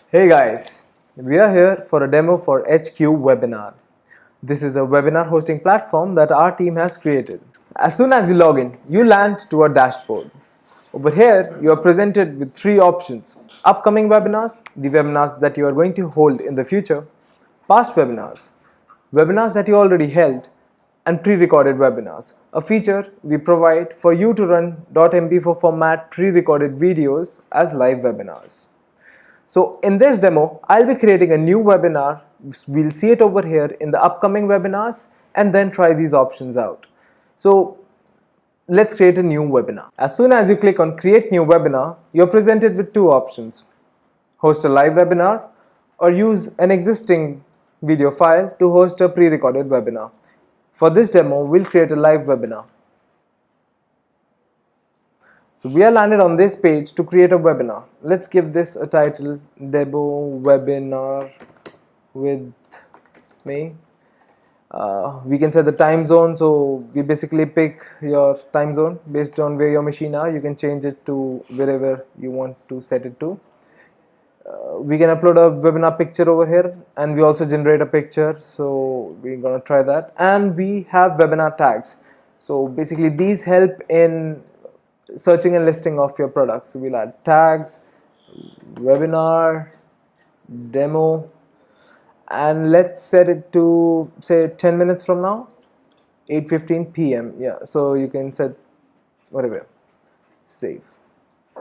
Hey guys, we are here for a demo for HQWebinar. This is a webinar hosting platform that our team has created. As soon as you log in, you land to a dashboard. Over here, you are presented with three options: upcoming webinars, the webinars that you are going to hold in the future, past webinars, webinars that you already held, and pre-recorded webinars, a feature we provide for you to run .mp4 format pre-recorded videos as live webinars. So in this demo, I'll be creating a new webinar. We'll see it over here in the upcoming webinars and then try these options out. So let's create a new webinar. As soon as you click on create new webinar, you're presented with two options: host a live webinar or use an existing video file to host a pre-recorded webinar. For this demo, we'll create a live webinar. So we are landed on this page to create a webinar. Let's give this a title: Demo Webinar with me. We can set the time zone, so we basically pick your time zone based on where your machine are. You can change it to wherever you want to set it to. We can upload a webinar picture over here, and we also generate a picture, so we're gonna try that. And we have webinar tags. So basically these help in searching and listing of your products. So we'll add tags, webinar, demo, and let's set it to say 10 minutes from now, 8:15 p.m. Yeah, so you can set whatever, save.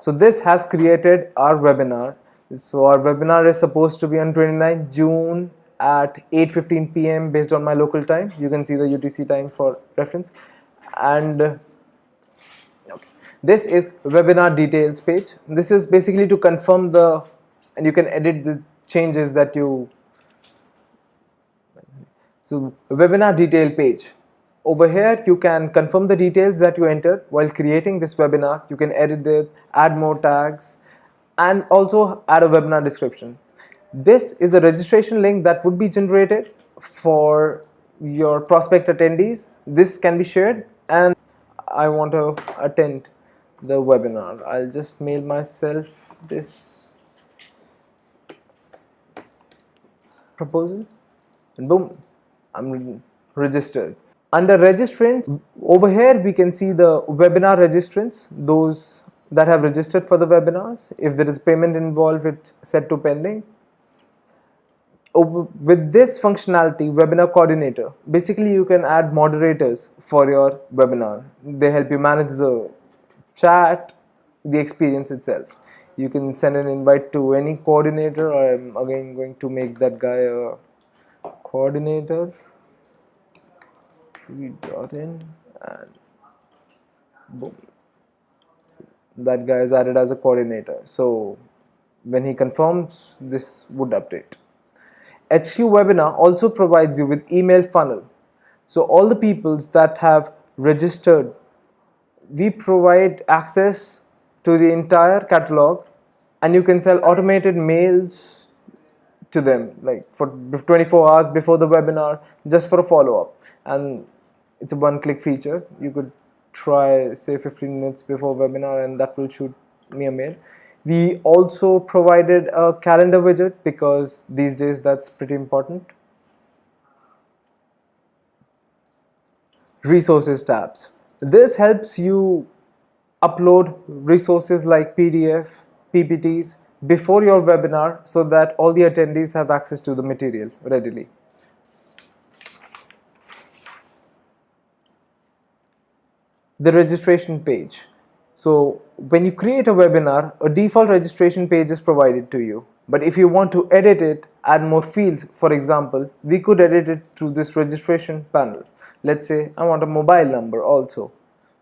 So this has created our webinar. So our webinar is supposed to be on 29th June at 8:15 p.m. based on my local time. You can see the UTC time for reference. And this is webinar details page. This is basically to confirm and you can edit the changes that you. So webinar detail page. Over here you can confirm the details that you entered while creating this webinar. You can edit it, add more tags, and also add a webinar description. This is the registration link that would be generated for your prospect attendees. This can be shared, and I want to attend the webinar. I'll just mail myself this proposal, and boom, I'm registered. Under registrants, over here we can see the webinar registrants, those that have registered for the webinars. If there is payment involved, it's set to pending. With this functionality, webinar coordinator, basically you can add moderators for your webinar. They help you manage the chat, the experience itself. You can send an invite to any coordinator, or I'm again going to make that guy a coordinator. In and boom, that guy is added as a coordinator. So when he confirms, this would update. HQWebinar also provides you with email funnel. So all the peoples that have registered, we provide access to the entire catalog, and you can sell automated mails to them, like for 24 hours before the webinar, just for a follow-up. And it's a one-click feature. You could try say 15 minutes before webinar, and that will shoot me a mail. We also provided a calendar widget because these days that's pretty important. Resources tabs. This helps you upload resources like PDF, PPTs before your webinar so that all the attendees have access to the material readily. The registration page. So when you create a webinar, a default registration page is provided to you. But if you want to edit it, add more fields, for example, we could edit it through this registration panel. Let's say I want a mobile number also.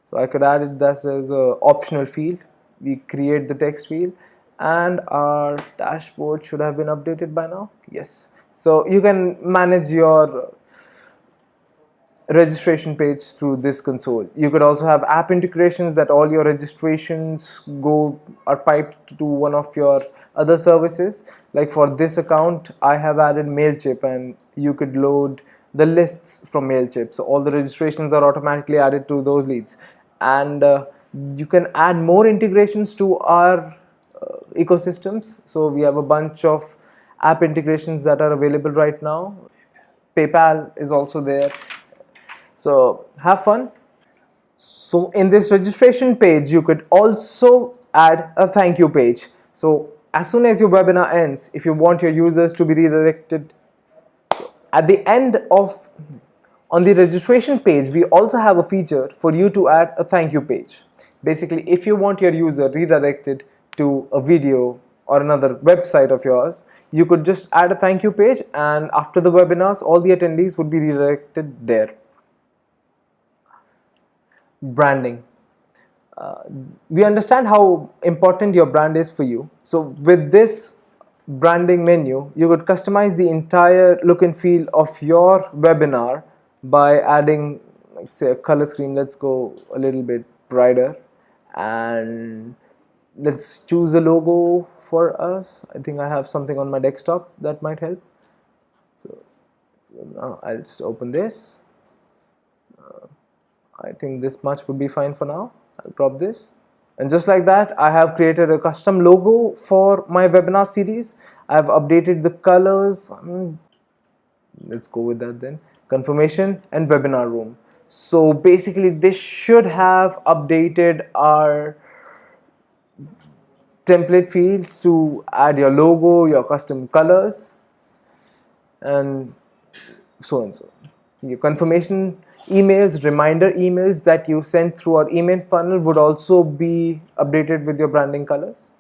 So I could add it as an optional field. We create the text field, and our dashboard should have been updated by now. Yes. So you can manage your registration page through this console. You could also have app integrations that all your registrations are piped to one of your other services. Like for this account, I have added MailChimp, and you could load the lists from MailChimp. So all the registrations are automatically added to those leads. And you can add more integrations to our ecosystems. So we have a bunch of app integrations that are available right now. PayPal is also there. So have fun. So in this registration page, you could also add a thank you page. So as soon as your webinar ends, if you want your users to be redirected, at the end of on the registration page, we also have a feature for you to add a thank you page. Basically, if you want your user redirected to a video or another website of yours, you could just add a thank you page, and after the webinars, all the attendees would be redirected there. Branding. We understand how important your brand is for you. So with this branding menu, you could customize the entire look and feel of your webinar by adding, like, say, a color scheme. Let's go a little bit brighter, and let's choose a logo for us. I think I have something on my desktop that might help. So now I'll just open this. I think this much would be fine for now. I'll crop this, and just like that, I have created a custom logo for my webinar series. I've updated the colors. Let's go with that then. Confirmation and webinar room. So basically, this should have updated our template fields to add your logo, your custom colors, and so and so. Your confirmation emails, reminder emails that you send through our email funnel would also be updated with your branding colors.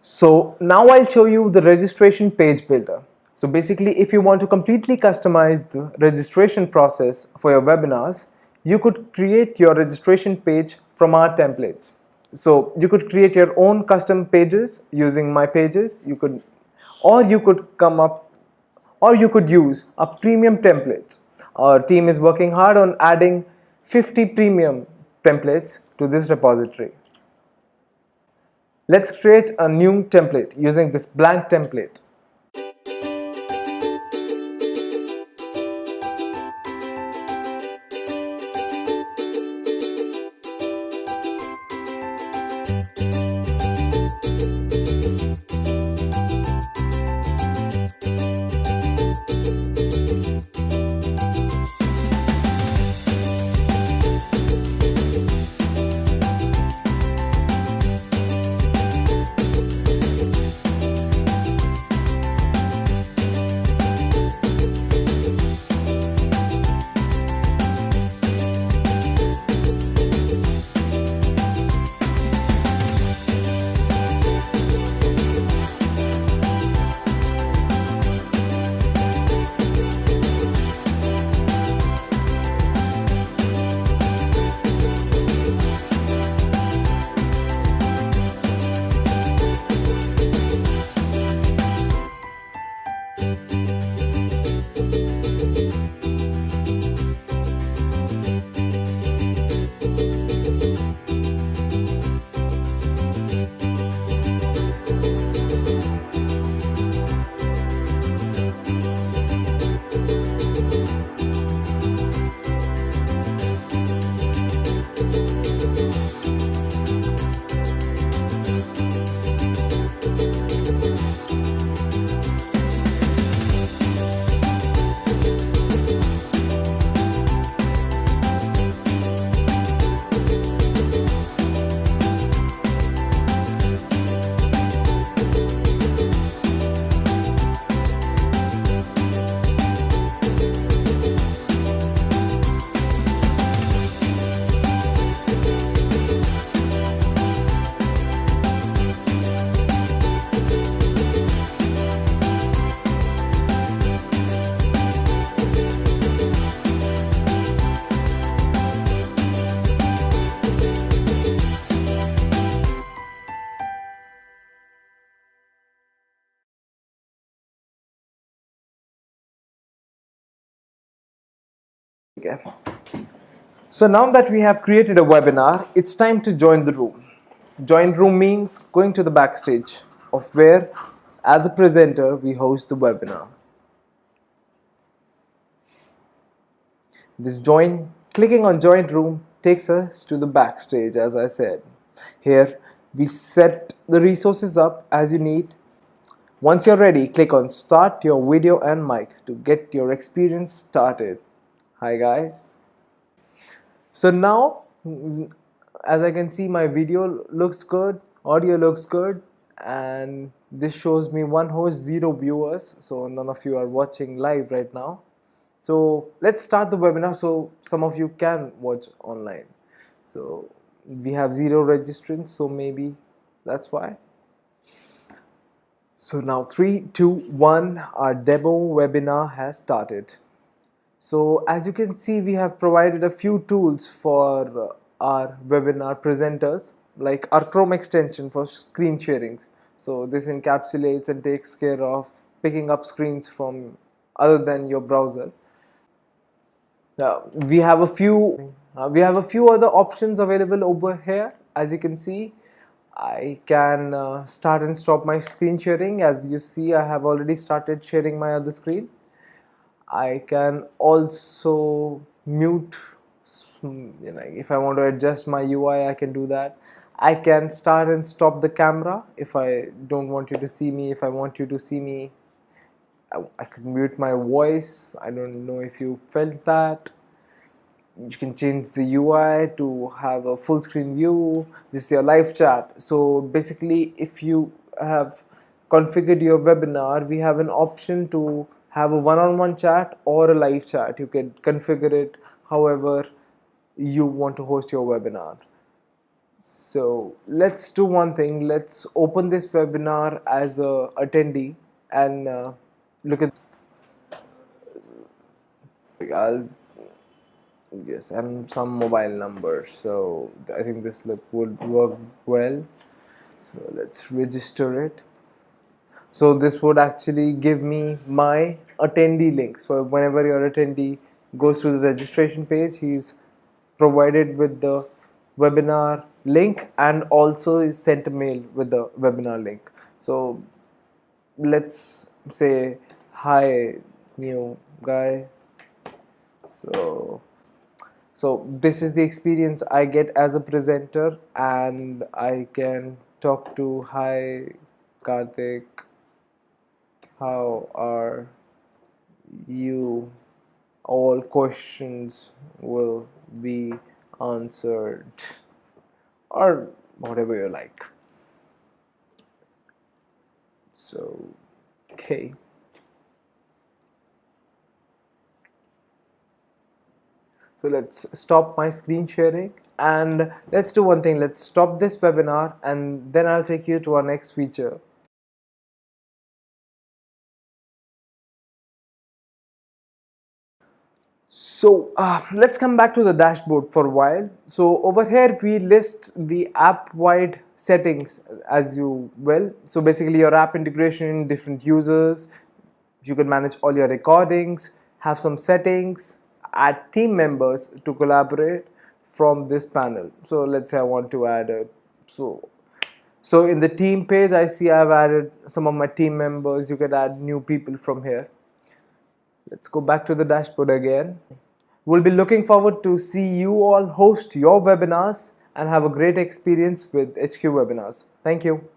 So now I'll show you the registration page builder. So basically, if you want to completely customize the registration process for your webinars, you could create your registration page from our templates. So you could create your own custom pages using my pages. You could use a premium templates. Our team is working hard on adding 50 premium templates to this repository. Let's create a new template using this blank template. Okay. So now that we have created a webinar, it's time to join the room. Join room means going to the backstage of where, as a presenter, we host the webinar. Clicking on join room takes us to the backstage, as I said. Here we set the resources up as you need. Once you're ready, click on start your video and mic to get your experience started. Hi guys. So now, as I can see, my video looks good, audio looks good, and this shows me one host, 0 viewers, so none of you are watching live right now. So let's start the webinar so some of you can watch online. So we have 0 registrants, so maybe that's why. So now 3, 2, 1, our demo webinar has started. So as you can see, we have provided a few tools for our webinar presenters, like our Chrome extension for screen sharings. So this encapsulates and takes care of picking up screens from other than your browser. We have a few other options available over here. As you can see, I can start and stop my screen sharing. As you see, I have already started sharing my other screen. I can also mute, if I want to adjust my UI, I can do that. I can start and stop the camera if I don't want you to see me. If I want you to see me, I could mute my voice. I don't know if you felt that. You can change the UI to have a full screen view. This is your live chat. So basically, if you have configured your webinar, we have an option to have a one-on-one chat or a live chat. You can configure it however you want to host your webinar. So let's do one thing. Let's open this webinar as a attendee and look at. I'll Yes, and some mobile number. So I think this would work well. So let's register it. So this would actually give me my attendee link. So whenever your attendee goes to the registration page, he's provided with the webinar link and also is sent a mail with the webinar link. So let's say, hi new guy. So this is the experience I get as a presenter, and I can talk to, hi Karthik, how are you? All questions will be answered, or whatever you like. So, okay. So let's stop my screen sharing and let's do one thing. Let's stop this webinar and then I'll take you to our next feature. So let's come back to the dashboard for a while. So over here we list the app-wide settings as you will. So basically your app integration, different users, you can manage all your recordings, have some settings, add team members to collaborate from this panel. So let's say I want to add a, so in the team page I see I've added some of my team members. You can add new people from here. Let's go back to the dashboard again. We'll be looking forward to see you all host your webinars and have a great experience with HQ Webinars. Thank you.